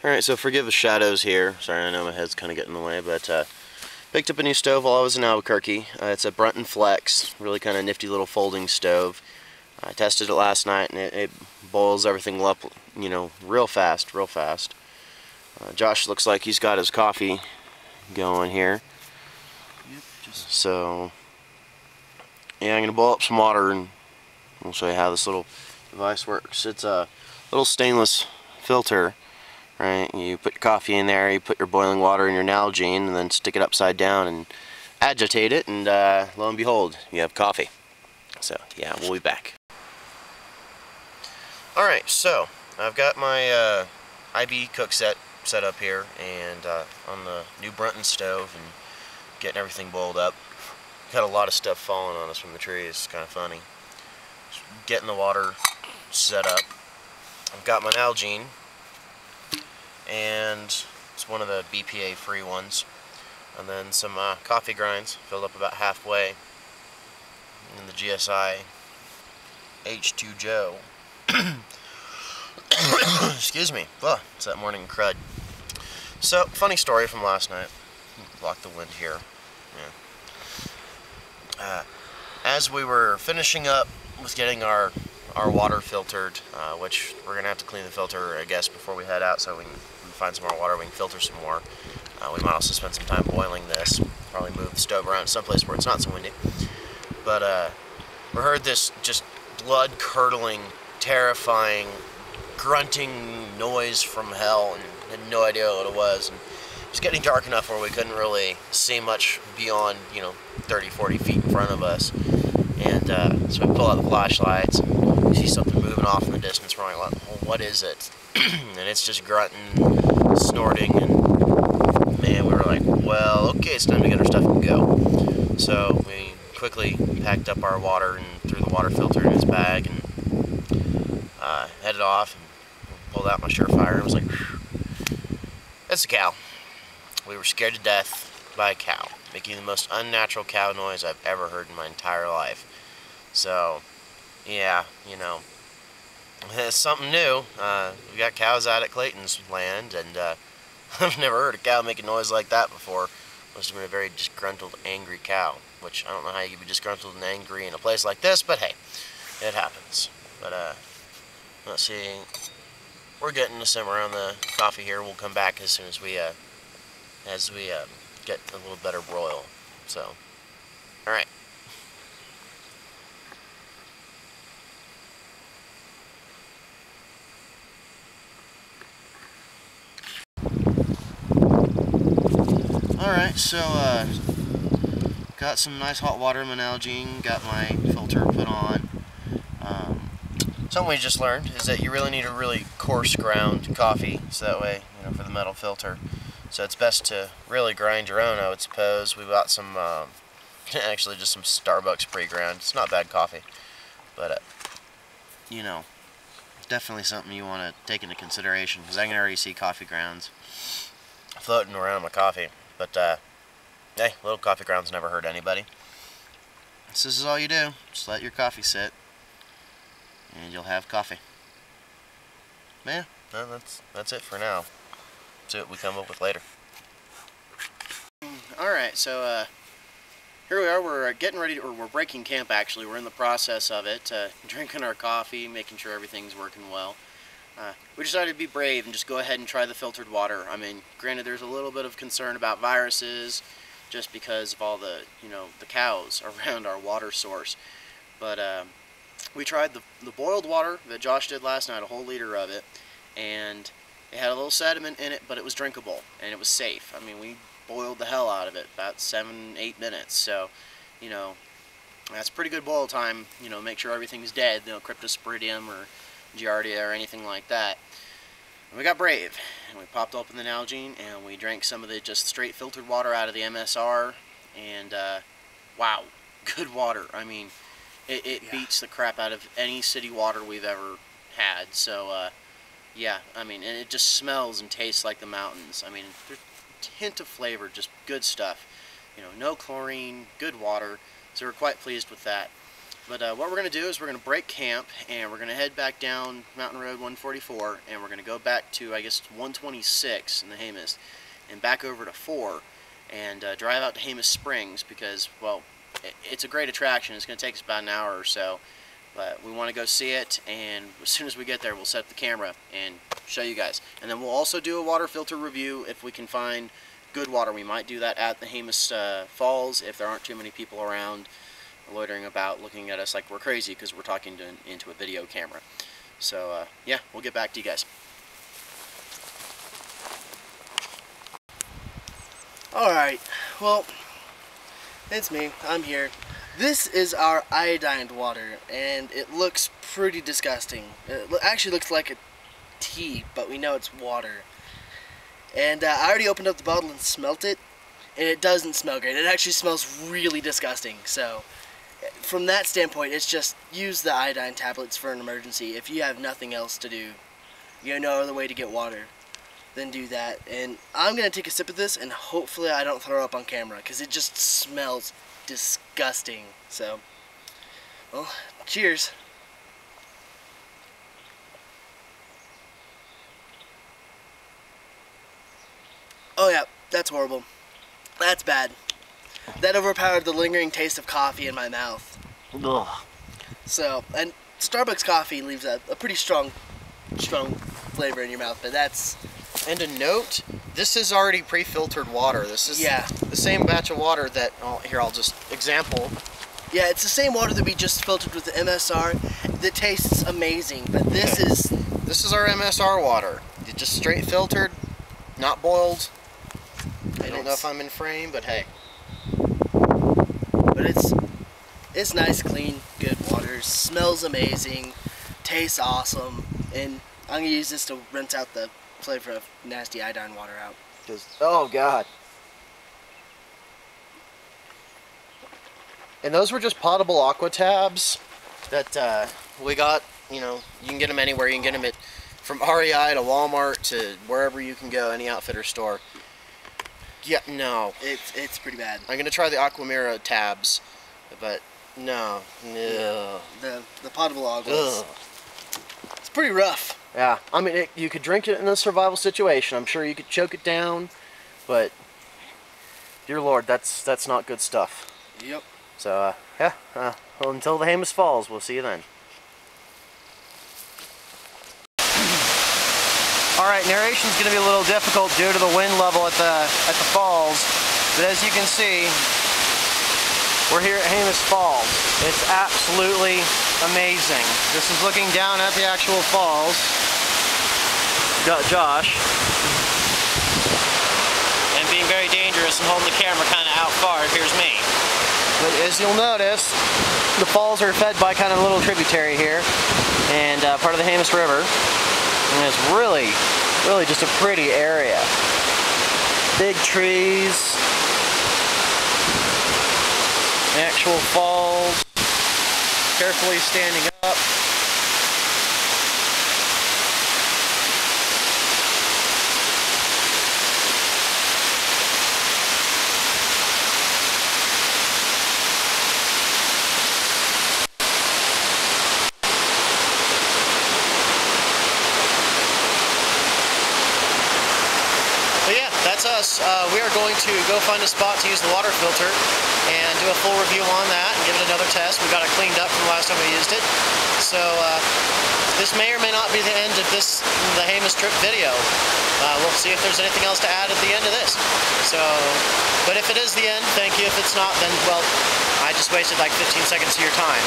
Alright, so forgive the shadows here. Sorry, I know my head's kind of getting in the way, but picked up a new stove while I was in Albuquerque. It's a Brunton Flex, really kind of nifty little folding stove. I tested it last night, and it boils everything up, you know, real fast, real fast. Josh looks like he's got his coffee going here. Yep, So, yeah, I'm going to boil up some water, and I'll show you how this little device works. It's a little stainless filter. Right, you put your coffee in there, you put your boiling water in your Nalgene, and then stick it upside down and agitate it, and lo and behold, you have coffee. So, yeah, we'll be back. Alright, so, I've got my IB cook set up here, and on the new Brunton stove, and getting everything boiled up. Got a lot of stuff falling on us from the trees, it's kind of funny. Just getting the water set up. I've got my Nalgene, and it's one of the BPA free ones, and then some coffee grinds filled up about halfway, and the GSI H2 Joe. Excuse me, it's that morning crud. So, funny story from last night. Block the wind here. Yeah. As we were finishing up with getting our water filtered, which we're gonna have to clean the filter, I guess, before we head out, so we can find some more water, we can filter some more. We might also spend some time boiling this, probably move the stove around someplace where it's not so windy. But we heard this just blood-curdling, terrifying, grunting noise from hell, and had no idea what it was. And it was getting dark enough where we couldn't really see much beyond, 30, 40 feet in front of us. And so we pull out the flashlights, and we see something moving off in the distance. We're like, well, what is it? And it's just grunting, snorting, and man, we were like, well, okay, it's time to get our stuff and go. So we quickly packed up our water and threw the water filter in his bag, and headed off, and pulled out my Surefire, and was like, whew, that's a cow. We were scared to death by a cow, making the most unnatural cow noise I've ever heard in my entire life. So, yeah, it's something new. We got cows out at Clayton's land, and I've never heard a cow make a noise like that before. Must have been a very disgruntled, angry cow, which I don't know how you could be disgruntled and angry in a place like this, but hey, it happens. But, let's see, we're getting to simmer on the coffee here. We'll come back as soon as we get a little better broil. So, alright. Alright, so, got some nice hot water in my Nalgene, got my filter put on. Something we just learned is that you really need a really coarse ground coffee, so that way, for the metal filter. So it's best to really grind your own, I would suppose. We bought some, actually just some Starbucks pre-ground. It's not bad coffee, but, definitely something you want to take into consideration, because I can already see coffee grounds floating around my coffee. But, hey, little coffee grounds never hurt anybody. So this is all you do. Just let your coffee sit, and you'll have coffee. Yeah, no, that's it for now. See what we come up with later. Alright, so, here we are. We're getting ready, or we're breaking camp, actually. We're in the process of it, drinking our coffee, making sure everything's working well. We decided to be brave and just go ahead and try the filtered water. I mean, granted, there's a little bit of concern about viruses just because of all the, the cows around our water source. But we tried the boiled water that Josh did last night, a whole liter of it, and it had a little sediment in it, but it was drinkable, and it was safe. I mean, we boiled the hell out of it, about 7-8 minutes, so, that's pretty good boil time. Make sure everything's dead, Cryptosporidium or Giardia or anything like that. And we got brave, and we popped open the Nalgene, and we drank some of the just straight filtered water out of the MSR, and wow, good water. I mean, it beats the crap out of any city water we've ever had. So yeah, I mean, and it just smells and tastes like the mountains. I mean, there's a hint of flavor, just good stuff. No chlorine, good water, so we're quite pleased with that. But what we're going to do is we're going to break camp, and we're going to head back down Mountain Road 144, and we're going to go back to, I guess, 126 in the Jemez, and back over to 4, and drive out to Jemez Springs, because, well, it's a great attraction. It's going to take us about an hour or so, but we want to go see it, and as soon as we get there, we'll set up the camera and show you guys. And then we'll also do a water filter review if we can find good water. We might do that at the Jemez Falls if there aren't too many people around loitering about looking at us like we're crazy because we're talking into a video camera. So yeah, we'll get back to you guys. Alright, well, it's me. I'm here. This is our iodined water, and it looks pretty disgusting. It actually looks like a tea, but we know it's water. And I already opened up the bottle and smelt it, and it doesn't smell great. It actually smells really disgusting. So from that standpoint, it's just use the iodine tablets for an emergency. If you have nothing else to do, you have no other way to get water, then do that. And I'm going to take a sip of this, and hopefully I don't throw up on camera, because it just smells disgusting. So, well, cheers. Oh yeah, that's horrible. That's bad. That overpowered the lingering taste of coffee in my mouth. Ugh. So, and Starbucks coffee leaves a pretty strong flavor in your mouth, but that's... And a note, this is already pre-filtered water. This is the same batch of water that, oh, here I'll just example. Yeah, it's the same water that we just filtered with the MSR that tastes amazing, but this is our MSR water. It's just straight filtered, not boiled. I don't know if I'm in frame, but hey. But it's nice, clean, good water. Smells amazing, tastes awesome, and I'm gonna use this to rinse out the flavor of nasty iodine water out. Oh God. And those were just potable aqua tabs that we got. You know, you can get them anywhere. You can get them from REI to Walmart to wherever you can go, any outfitter store. Yeah, no. It's pretty bad. I'm gonna try the Aquamira tabs, but no. The potable aquas. It's pretty rough. Yeah, I mean, you could drink it in a survival situation. I'm sure you could choke it down, but dear Lord, that's not good stuff. Yep. So yeah, well, until the Jemez Falls, we'll see you then. Alright, narration's going to be a little difficult due to the wind level at the falls, but as you can see, we're here at Jemez Falls. It's absolutely amazing. This is looking down at the actual falls. Josh. And being very dangerous and holding the camera kind of out far, here's me. But as you'll notice, the falls are fed by kind of a little tributary here, and part of the Jemez River. And it's really just a pretty area. Big trees, actual falls, carefully standing up. That's us. We are going to go find a spot to use the water filter and do a full review on that and give it another test. We got it cleaned up from the last time we used it. So this may or may not be the end of the Jemez trip video. We'll see if there's anything else to add at the end of this. So, but if it is the end, thank you. If it's not, then, well, I just wasted like 15 seconds of your time.